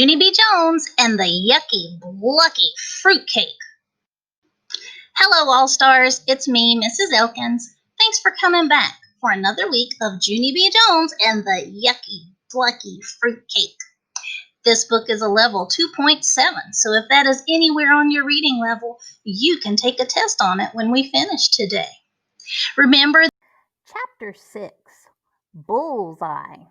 Junie B. Jones and the Yucky Blucky Fruitcake. Hello, All Stars. It's me, Mrs. Elkins. Thanks for coming back for another week of Junie B. Jones and the Yucky Blucky Fruitcake. This book is a level 2.7, so if that is anywhere on your reading level, you can take a test on it when we finish today. Remember, Chapter 6, Bullseye.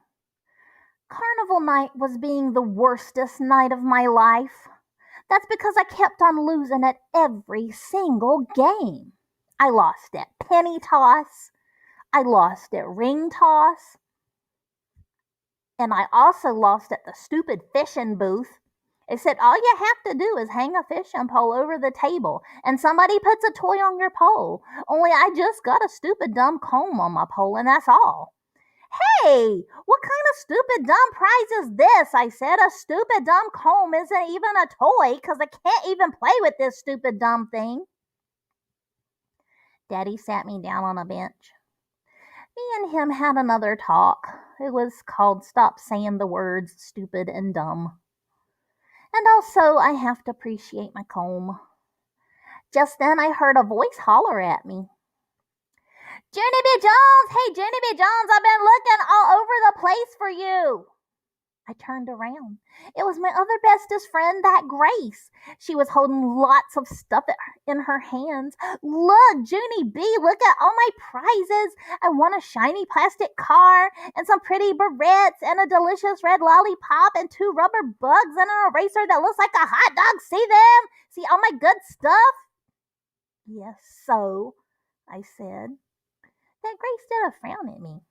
Carnival night was being the worstest night of my life. That's because I kept on losing at every single game. I lost at penny toss, I lost at ring toss, and I also lost at the stupid fishing booth. Except all you have to do is hang a fishing pole over the table, and somebody puts a toy on your pole. Only I just got a stupid dumb comb on my pole, and that's all. Hey, what kind of stupid dumb prize is this? I said. A stupid dumb comb isn't even a toy, because I can't even play with this stupid dumb thing. Daddy sat me down on a bench. Me and him had another talk. It was called Stop Saying the Words Stupid and Dumb. And also, I have to appreciate my comb. Just then, I heard a voice holler at me. Junie B. Jones! Hey, Junie B. Jones, I've been looking all over the place for you. I turned around. It was my other bestest friend, that Grace. She was holding lots of stuff in her hands. Look, Junie B., look at all my prizes. I won a shiny plastic car and some pretty barrettes and a delicious red lollipop and 2 rubber bugs and an eraser that looks like a hot dog. See them? See all my good stuff? Yes, so, I said. That Grace did a frown at me.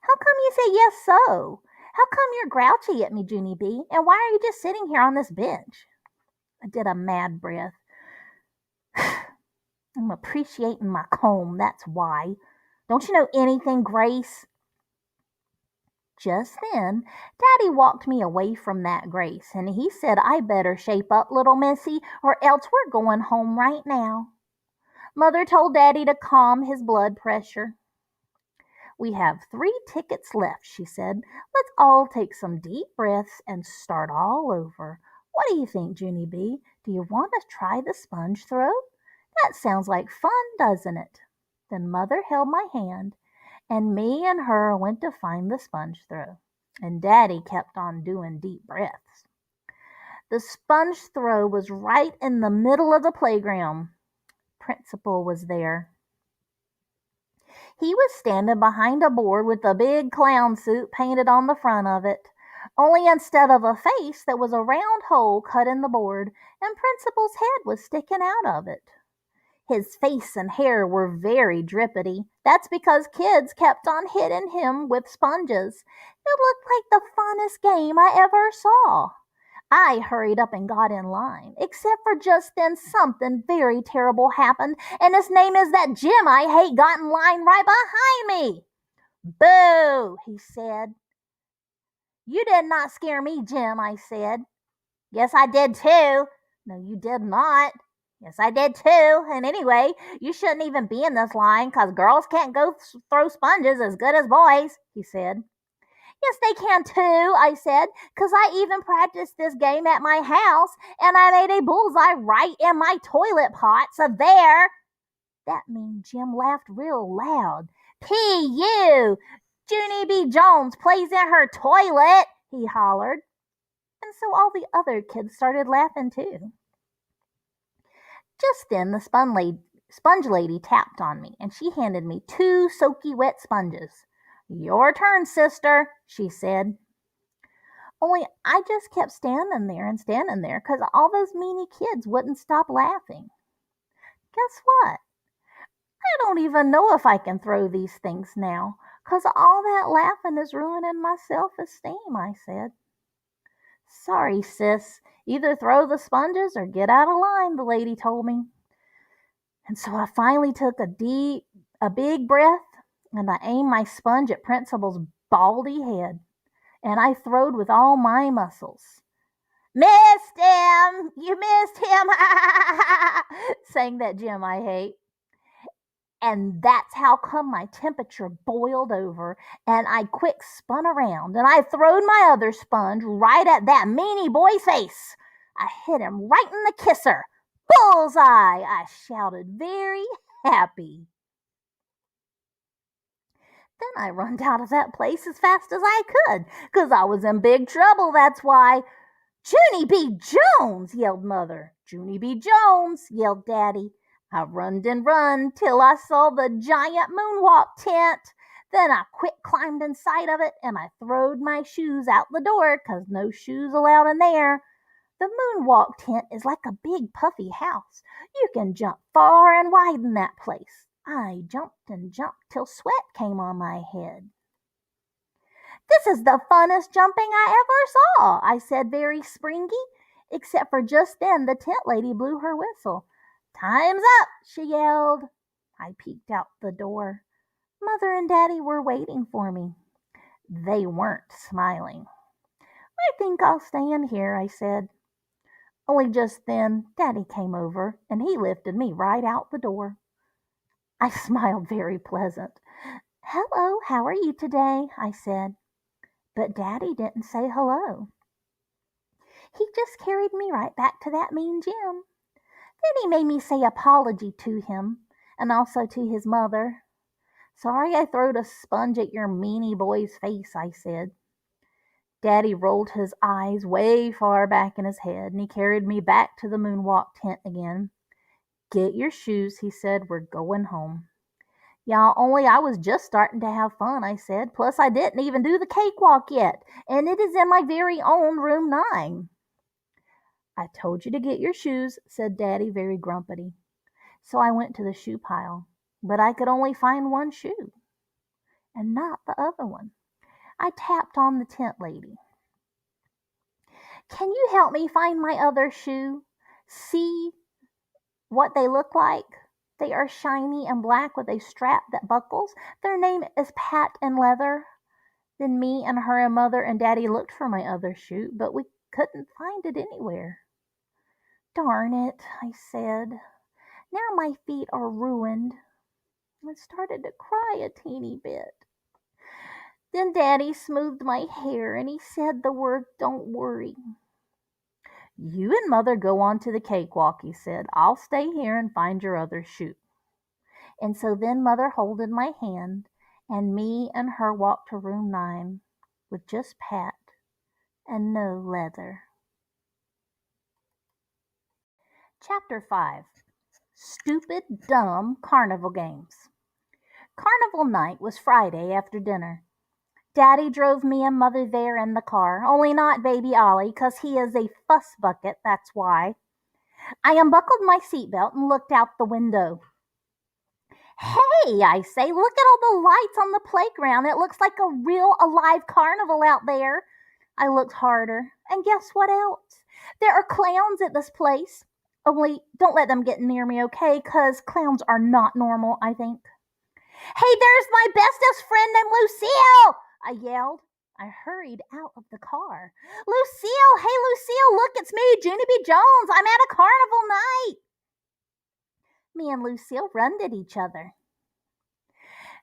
How come you say yes, so? How come you're grouchy at me, Junie B? And why are you just sitting here on this bench? I did a mad breath. I'm appreciating my comb, that's why. Don't you know anything, Grace? Just then, Daddy walked me away from that Grace, and he said I better shape up, little missy, or else we're going home right now. Mother told Daddy to calm his blood pressure. We have 3 tickets left, she said. Let's all take some deep breaths and start all over. What do you think, Junie B? Do you want to try the sponge throw? That sounds like fun, doesn't it? Then Mother held my hand, and me and her went to find the sponge throw. And Daddy kept on doing deep breaths. The sponge throw was right in the middle of the playground. Principal was there. He was standing behind a board with a big clown suit painted on the front of it. Only instead of a face, there was a round hole cut in the board, and Principal's head was sticking out of it. His face and hair were very drippity. That's because kids kept on hitting him with sponges. It looked like the funnest game I ever saw. I hurried up and got in line, except for just then something very terrible happened, and his name is that Jim I hate got in line right behind me. Boo, he said. You did not scare me, Jim, I said. Yes, I did too. No, you did not. Yes, I did too. And anyway, you shouldn't even be in this line, 'cause girls can't go throw sponges as good as boys, he said. Yes, they can too, I said, 'cause I even practiced this game at my house, and I made a bullseye right in my toilet pot, so there. That mean Jim laughed real loud. P.U. Junie B. Jones plays in her toilet, he hollered. And so all the other kids started laughing too. Just then the sponge lady tapped on me, and she handed me 2 soaky wet sponges. Your turn, sister, she said. Only I just kept standing there, 'cause all those meanie kids wouldn't stop laughing. Guess what? I don't even know if I can throw these things now, 'cause all that laughing is ruining my self-esteem, I said. Sorry, sis. Either throw the sponges or get out of line, the lady told me. And so I finally took a big breath, and I aimed my sponge at Principal's baldy head, and I throwed with all my muscles. Missed him! You missed him! sang that Jim I hate. And that's how come my temperature boiled over, and I quick spun around, and I throwed my other sponge right at that meanie boy's face. I hit him right in the kisser. Bullseye! I shouted, very happy. Then I runned out of that place as fast as I could, 'cause I was in big trouble, that's why. Junie B. Jones, yelled Mother. Junie B. Jones, yelled Daddy. I runned and run till I saw the giant moonwalk tent. Then I quick climbed inside of it, and I throwed my shoes out the door, 'cause no shoes allowed in there. The moonwalk tent is like a big puffy house. You can jump far and wide in that place. I jumped and jumped till sweat came on my head. This is the funnest jumping I ever saw, I said, very springy, except for just then the tent lady blew her whistle. Time's up, she yelled. I peeked out the door. Mother and Daddy were waiting for me. They weren't smiling. I think I'll stay in here, I said. Only just then Daddy came over, and he lifted me right out the door. I smiled very pleasant. Hello, how are you today? I said. But Daddy didn't say hello. He just carried me right back to that mean Jim. Then he made me say apology to him, and also to his mother. Sorry I throwed a sponge at your meanie boy's face, I said. Daddy rolled his eyes way far back in his head, and he carried me back to the moonwalk tent again. Get your shoes, he said. We're going home. Yeah, only I was just starting to have fun, I said. Plus, I didn't even do the cakewalk yet, and it is in my very own room 9. I told you to get your shoes, said Daddy very grumpily. So I went to the shoe pile, but I could only find one shoe, and not the other one. I tapped on the tent lady. Can you help me find my other shoe? See what they look like? They are shiny and black with a strap that buckles. Their name is Patent Leather. Then me and her and Mother and Daddy looked for my other shoe, but we couldn't find it anywhere. Darn it, I said. Now my feet are ruined. I started to cry a teeny bit. Then Daddy smoothed my hair and he said the word, don't worry. You and Mother go on to the cakewalk, he said. I'll stay here and find your other shoe. And so then Mother holded my hand, and me and her walked to room 9 with just Pat and no leather. Chapter 5. Stupid, Dumb Carnival Games. Carnival night was Friday after dinner. Daddy drove me and Mother there in the car, only not baby Ollie, 'cause he is a fuss bucket, that's why. I unbuckled my seatbelt and looked out the window. Hey, I say, look at all the lights on the playground. It looks like a real alive carnival out there. I looked harder, and guess what else? There are clowns at this place. Only don't let them get near me, okay? 'Cause clowns are not normal, I think. Hey, there's my bestest friend named Lucille, I yelled. I hurried out of the car. Lucille, hey Lucille, look, it's me, Junie B. Jones. I'm at a carnival night. Me and Lucille runned at each other.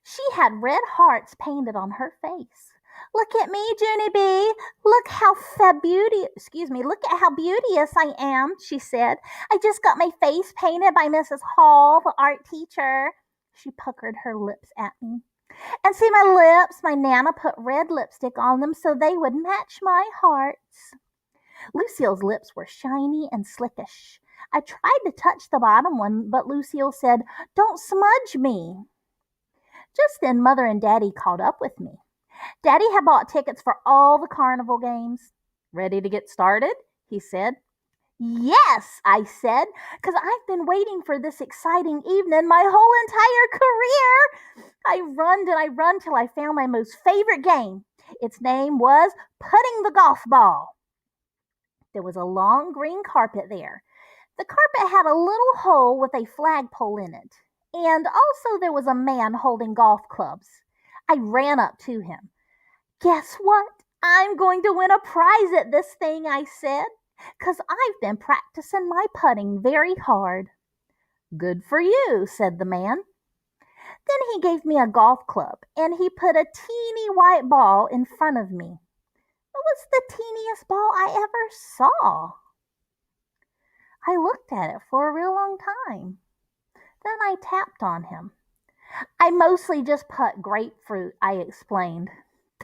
She had red hearts painted on her face. Look at me, Junie B. Look look at how beauteous I am, she said. I just got my face painted by Mrs. Hall, the art teacher. She puckered her lips at me. And see my lips? My Nana put red lipstick on them so they would match my hearts. Lucille's lips were shiny and slickish. I tried to touch the bottom one, but Lucille said, Don't smudge me. Just then, Mother and Daddy caught up with me. Daddy had bought tickets for all the carnival games. Ready to get started? He said. Yes, I said, because I've been waiting for this exciting evening my whole entire career. I run till I found my most favorite game. Its name was Putting the Golf Ball. There was a long green carpet there. The carpet had a little hole with a flagpole in it, and also there was a man holding golf clubs. I ran up to him. Guess what? I'm going to win a prize at this thing, I said, 'cause I've been practicing my putting very hard. Good for you, said the man. Then he gave me a golf club, and he put a teeny white ball in front of me. It was the teeniest ball I ever saw. I looked at it for a real long time. Then I tapped on him. I mostly just put grapefruit, I explained.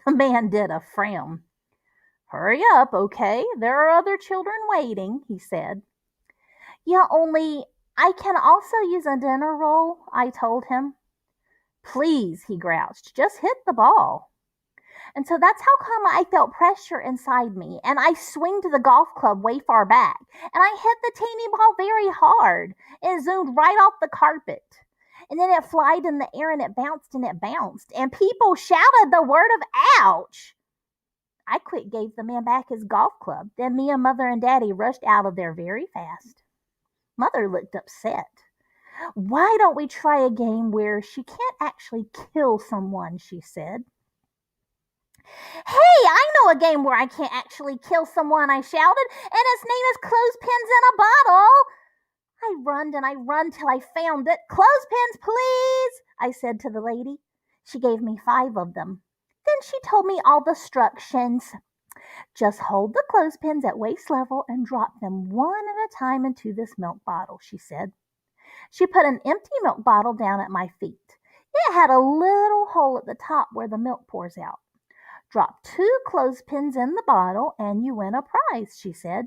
The man did a frown. Hurry up, okay? There are other children waiting, he said. Yeah, only I can also use a dinner roll, I told him. Please, he grouched, just hit the ball. And so that's how come I felt pressure inside me, and I swinged the golf club way far back, and I hit the teeny ball very hard. It zoomed right off the carpet. And then it flied in the air, and it bounced, and people shouted the word of ouch. I quick gave the man back his golf club. Then me and Mother and Daddy rushed out of there very fast. Mother looked upset. Why don't we try a game where she can't actually kill someone, she said. Hey, I know a game where I can't actually kill someone, I shouted, and its name is Clothespins in a Bottle. I runned and I run till I found it. Clothespins, please, I said to the lady. She gave me 5 of them. Then she told me all the instructions. Just hold the clothespins at waist level and drop them one at a time into this milk bottle, she said. She put an empty milk bottle down at my feet. It had a little hole at the top where the milk pours out. Drop 2 clothespins in the bottle and you win a prize, she said.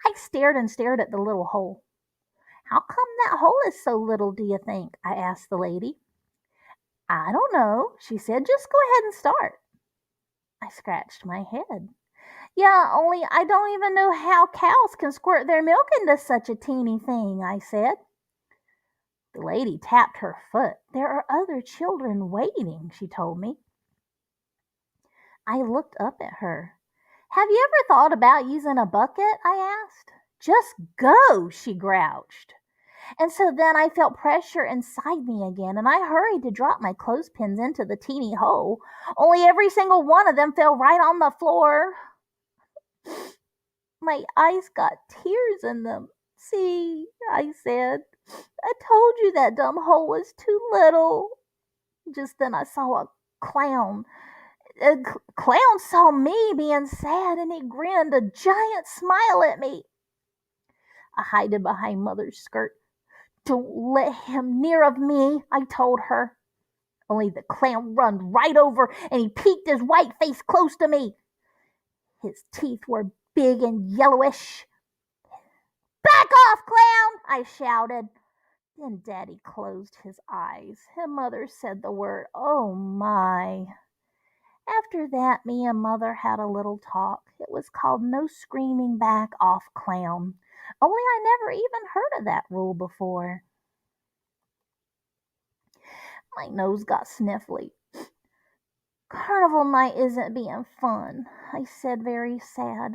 I stared and stared at the little hole. How come that hole is so little, do you think? I asked the lady. I don't know, she said. Just go ahead and start. I scratched my head. Yeah, only I don't even know how cows can squirt their milk into such a teeny thing, I said. The lady tapped her foot. There are other children waiting, she told me. I looked up at her. Have you ever thought about using a bucket? I asked. Just go, she grouched. And so then I felt pressure inside me again, and I hurried to drop my clothespins into the teeny hole, only every single one of them fell right on the floor. My eyes got tears in them. See, I said, I told you that dumb hole was too little. Just then I saw a clown. A clown saw me being sad, and he grinned a giant smile at me. I hid behind Mother's skirt. Don't let him near of me, I told her. Only the clown run right over, and he peeked his white face close to me. His teeth were big and yellowish. Back off, clown, I shouted. Then Daddy closed his eyes, and Mother said the word, oh my. After that, me and Mother had a little talk. It was called No Screaming Back Off Clown. Only I never even heard of that rule before. My nose got sniffly. Carnival night isn't being fun, I said very sad.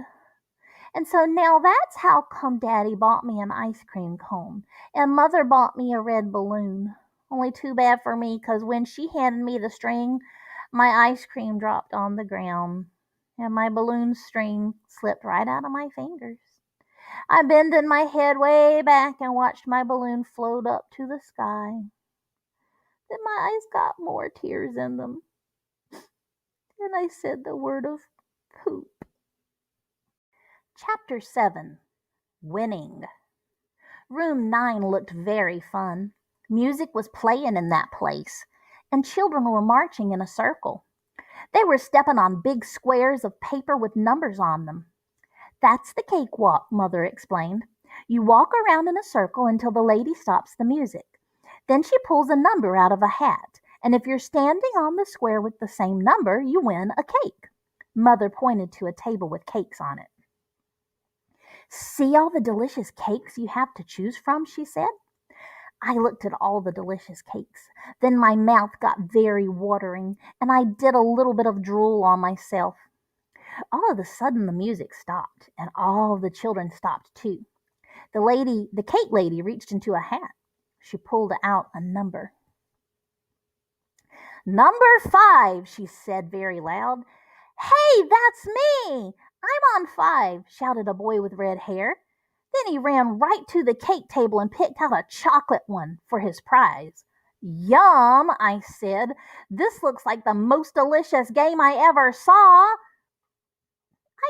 And so now that's how come Daddy bought me an ice cream cone, and Mother bought me a red balloon. Only too bad for me, 'cause when she handed me the string, my ice cream dropped on the ground, and my balloon string slipped right out of my fingers. I bended my head way back and watched my balloon float up to the sky. Then my eyes got more tears in them. And I said the word of poop. Chapter 7. Winning. Room 9 looked very fun. Music was playing in that place, and children were marching in a circle. They were stepping on big squares of paper with numbers on them. That's the cakewalk, Mother explained. You walk around in a circle until the lady stops the music. Then she pulls a number out of a hat, and if you're standing on the square with the same number, you win a cake. Mother pointed to a table with cakes on it. See all the delicious cakes you have to choose from, she said. I looked at all the delicious cakes. Then my mouth got very watering, and I did a little bit of drool on myself. All of a sudden the music stopped, and all the children stopped too. The cake lady reached into a hat. She pulled out a number. Number 5, she said very loud. Hey, that's me! I'm on 5, shouted a boy with red hair. Then he ran right to the cake table and picked out a chocolate one for his prize. Yum, I said. This looks like the most delicious game I ever saw. I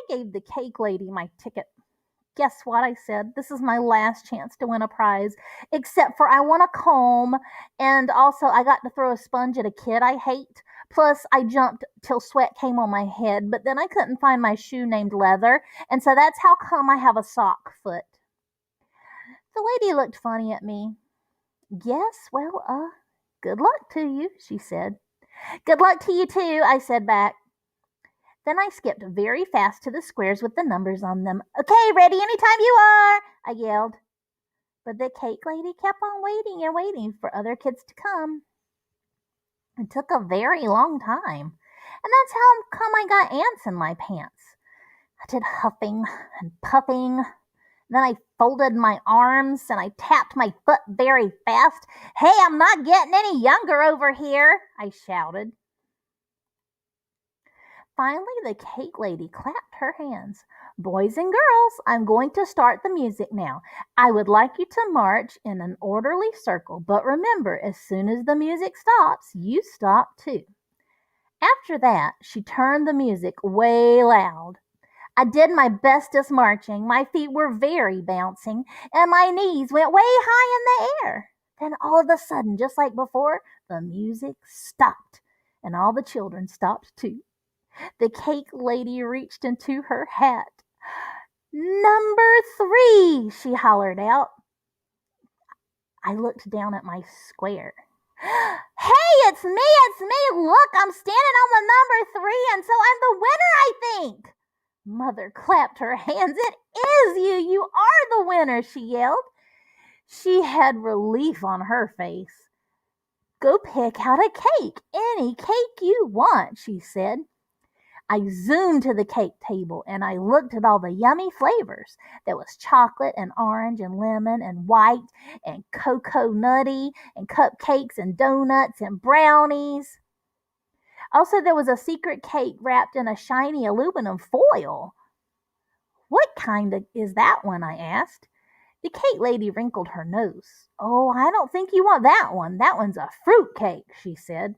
gave the cake lady my ticket. Guess what? I said. This is my last chance to win a prize, except for I want a comb, and also I got to throw a sponge at a kid I hate. Plus, I jumped till sweat came on my head, but then I couldn't find my shoe named Leather, and so that's how come I have a sock foot. The lady looked funny at me. Yes, well, good luck to you, she said. Good luck to you too, I said back. Then I skipped very fast to the squares with the numbers on them. Okay, ready anytime you are, I yelled. But the cake lady kept on waiting and waiting for other kids to come. It took a very long time, and that's how come I got ants in my pants. I did huffing and puffing. Then I folded my arms and I tapped my foot very fast. Hey, I'm not getting any younger over here, I shouted. Finally, the cake lady clapped her hands. Boys and girls, I'm going to start the music now. I would like you to march in an orderly circle, but remember, as soon as the music stops, you stop too. After that, she turned the music way loud. I did my bestest marching. My feet were very bouncing, and my knees went way high in the air. Then all of a sudden, just like before, the music stopped, and all the children stopped too. The cake lady reached into her hat. Number 3, she hollered out. I looked down at my square. Hey, it's me. Look, I'm standing on the number 3, and so I'm the winner, I think. Mother clapped her hands. It is you. You are the winner, she yelled. She had relief on her face. Go pick out a cake, any cake you want, she said. I zoomed to the cake table and I looked at all the yummy flavors. There was chocolate and orange and lemon and white and cocoa nutty and cupcakes and donuts and brownies. Also, there was a secret cake wrapped in a shiny aluminum foil. What kind is that one? I asked. The cake lady wrinkled her nose. Oh, I don't think you want that one. That one's a fruit cake, she said.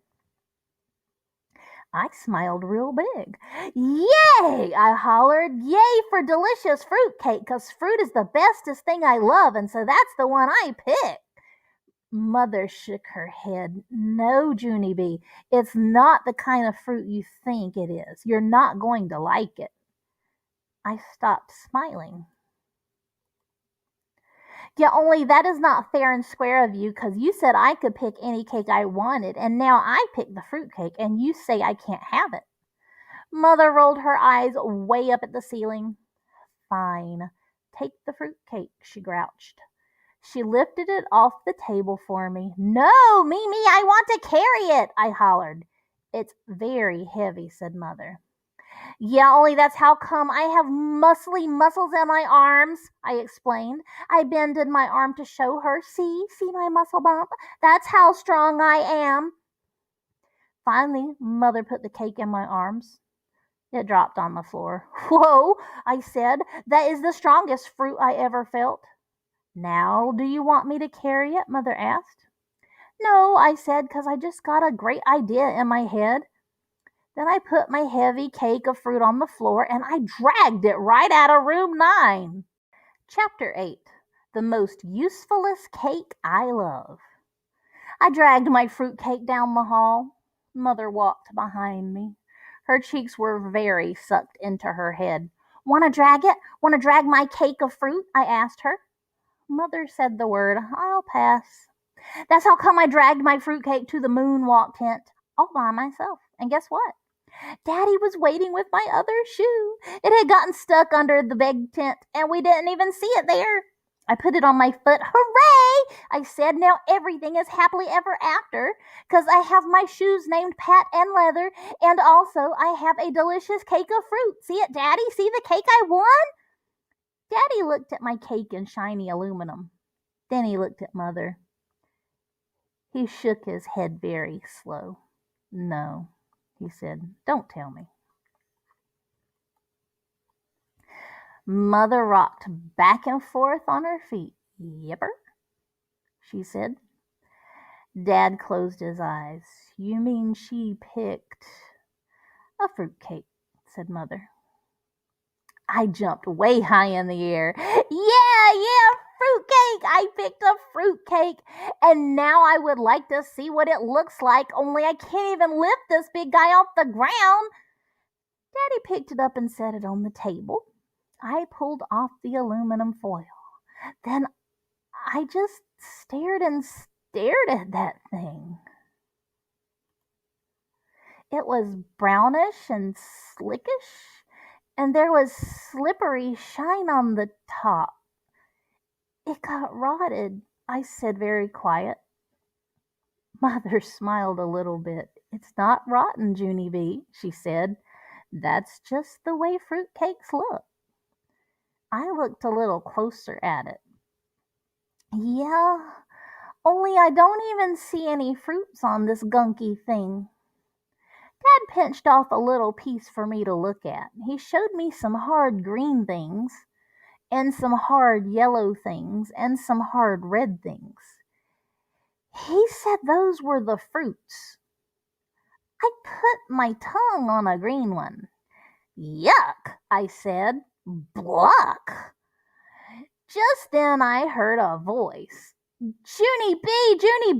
I smiled real big. Yay! I hollered. Yay for delicious fruit cake, 'cause fruit is the bestest thing I love, and so that's the one I picked. Mother shook her head. No, Junie Bee, it's not the kind of fruit you think it is. You're not going to like it. I stopped smiling. Yeah, only that is not fair and square of you, 'cause you said I could pick any cake I wanted, and now I picked the fruit cake, and you say I can't have it. Mother rolled her eyes way up at the ceiling. Fine, take the fruit cake, she grouched. She lifted it off the table for me. No, Mimi, I want to carry it, I hollered. It's very heavy, said Mother. Yeah, only that's how come I have muscly muscles in my arms, I explained. I bended my arm to show her. See my muscle bump? That's how strong I am. Finally, Mother put the cake in my arms. It dropped on the floor. Whoa, I said. That is the strongest fruit I ever felt. Now, do you want me to carry it? Mother asked. No, I said, 'cause I just got a great idea in my head. Then I put my heavy cake of fruit on the floor and I dragged it right out of room 9. Chapter 8. The most usefulest cake I love. I dragged my fruit cake down the hall. Mother walked behind me. Her cheeks were very sucked into her head. Want to drag it? Want to drag my cake of fruit? I asked her. Mother said the word. I'll pass. That's how come I dragged my fruitcake to the moonwalk tent all by myself. And guess what? Daddy was waiting with my other shoe. It had gotten stuck under the big tent, and we didn't even see it there. I put it on my foot. Hooray! I said, now everything is happily ever after, 'cause I have my shoes named Pat and Leather, and also I have a delicious cake of fruit. See it, Daddy? See the cake I won? Daddy looked at my cake in shiny aluminum. Then he looked at Mother. He shook his head very slow. No, he said, don't tell me. Mother rocked back and forth on her feet. Yipper, she said. Dad closed his eyes. You mean she picked a fruitcake, said Mother. I jumped way high in the air. Yeah, fruitcake! I picked a fruitcake. And now I would like to see what it looks like, only I can't even lift this big guy off the ground. Daddy picked it up and set it on the table. I pulled off the aluminum foil. Then I just stared and stared at that thing. It was brownish and slickish, and there was slippery shine on the top. It got rotted, I said very quiet. Mother smiled a little bit. It's not rotten, Junie B, she said. That's just the way fruitcakes look. I looked a little closer at it. Yeah, only I don't even see any fruits on this gunky thing. Dad pinched off a little piece for me to look at. He showed me some hard green things, and some hard yellow things, and some hard red things. He said those were the fruits. I put my tongue on a green one. Yuck, I said. Bluck. Just then I heard a voice. Junie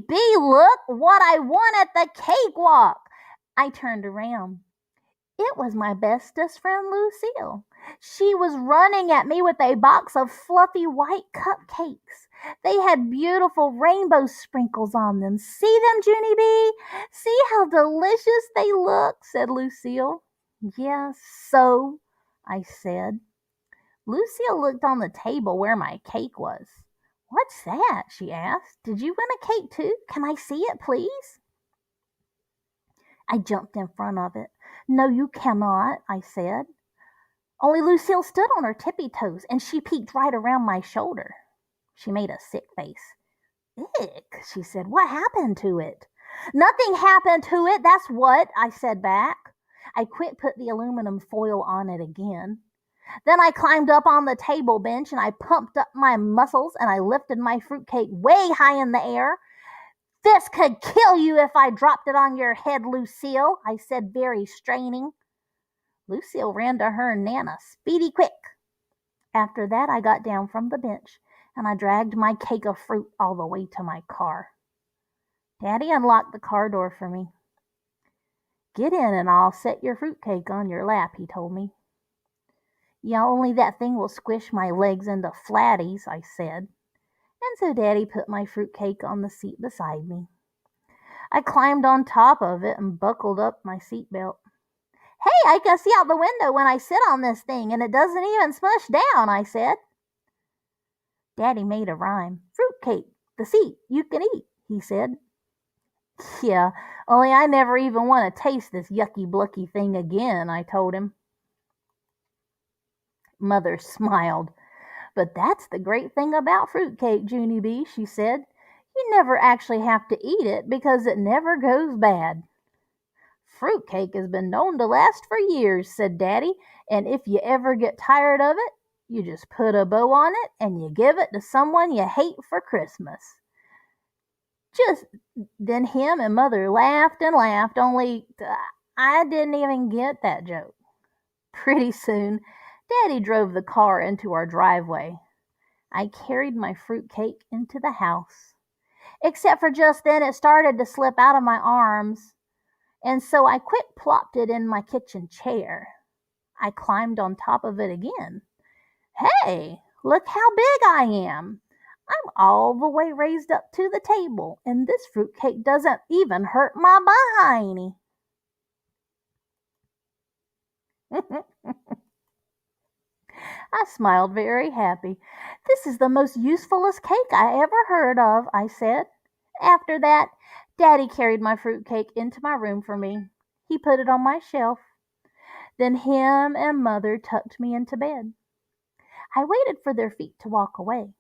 B, look what I won at the cakewalk. I turned around. It was my bestest friend Lucille. She was running at me with a box of fluffy white cupcakes. They had beautiful rainbow sprinkles on them. See them, Junie B? See how delicious they look, said Lucille. Yes, so, I said. Lucille looked on the table where my cake was. What's that? She asked. Did you win a cake too? Can I see it, please? I jumped in front of it. No, you cannot, I said. Only Lucille stood on her tippy toes, and she peeked right around my shoulder. She made a sick face. Ick, she said. What happened to it? Nothing happened to it, that's what, I said back. I quick put the aluminum foil on it again. Then I climbed up on the table bench, and I pumped up my muscles, and I lifted my fruitcake way high in the air. This could kill you if I dropped it on your head, Lucille, I said, very straining. Lucille ran to her Nana, speedy quick. After that, I got down from the bench, and I dragged my cake of fruit all the way to my car. Daddy unlocked the car door for me. Get in, and I'll set your fruitcake on your lap, he told me. Yeah, only that thing will squish my legs into flatties, I said. And so Daddy put my fruitcake on the seat beside me. I climbed on top of it and buckled up my seatbelt. Hey, I can see out the window when I sit on this thing, and it doesn't even smush down, I said. Daddy made a rhyme. Fruitcake, the seat you can eat, he said. Yeah, only I never even want to taste this yucky blucky thing again, I told him. Mother smiled. But that's the great thing about fruitcake, Junie B, she said. You never actually have to eat it because it never goes bad. Fruitcake has been known to last for years, said Daddy, and if you ever get tired of it, you just put a bow on it and you give it to someone you hate for Christmas. Just then him and Mother laughed and laughed, only I didn't even get that joke. Pretty soon, Daddy drove the car into our driveway. I carried my fruitcake into the house. Except for just then it started to slip out of my arms, and so I quick plopped it in my kitchen chair. I climbed on top of it again. Hey, look how big I am. I'm all the way raised up to the table, and this fruitcake doesn't even hurt my behindy. I smiled very happy. This is the most usefulest cake I ever heard of, I said. After that, Daddy carried my fruitcake into my room for me. He put it on my shelf. Then him and Mother tucked me into bed. I waited for their feet to walk away.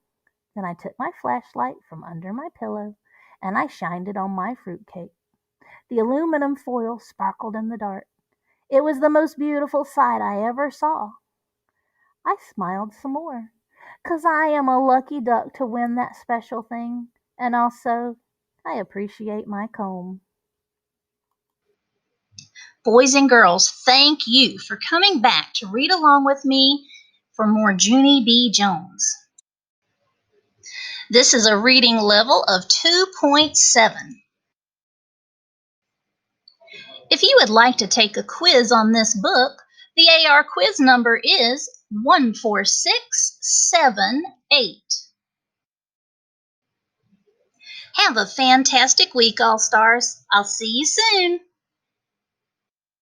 Then I took my flashlight from under my pillow and I shined it on my fruitcake. The aluminum foil sparkled in the dark. It was the most beautiful sight I ever saw. I smiled some more, 'cause I am a lucky duck to win that special thing, and also I appreciate my comb. Boys and girls, thank you for coming back to read along with me for more Junie B. Jones. This is a reading level of 2.7. If you would like to take a quiz on this book, the AR quiz number is 14678. Have a fantastic week, All Stars. I'll see you soon.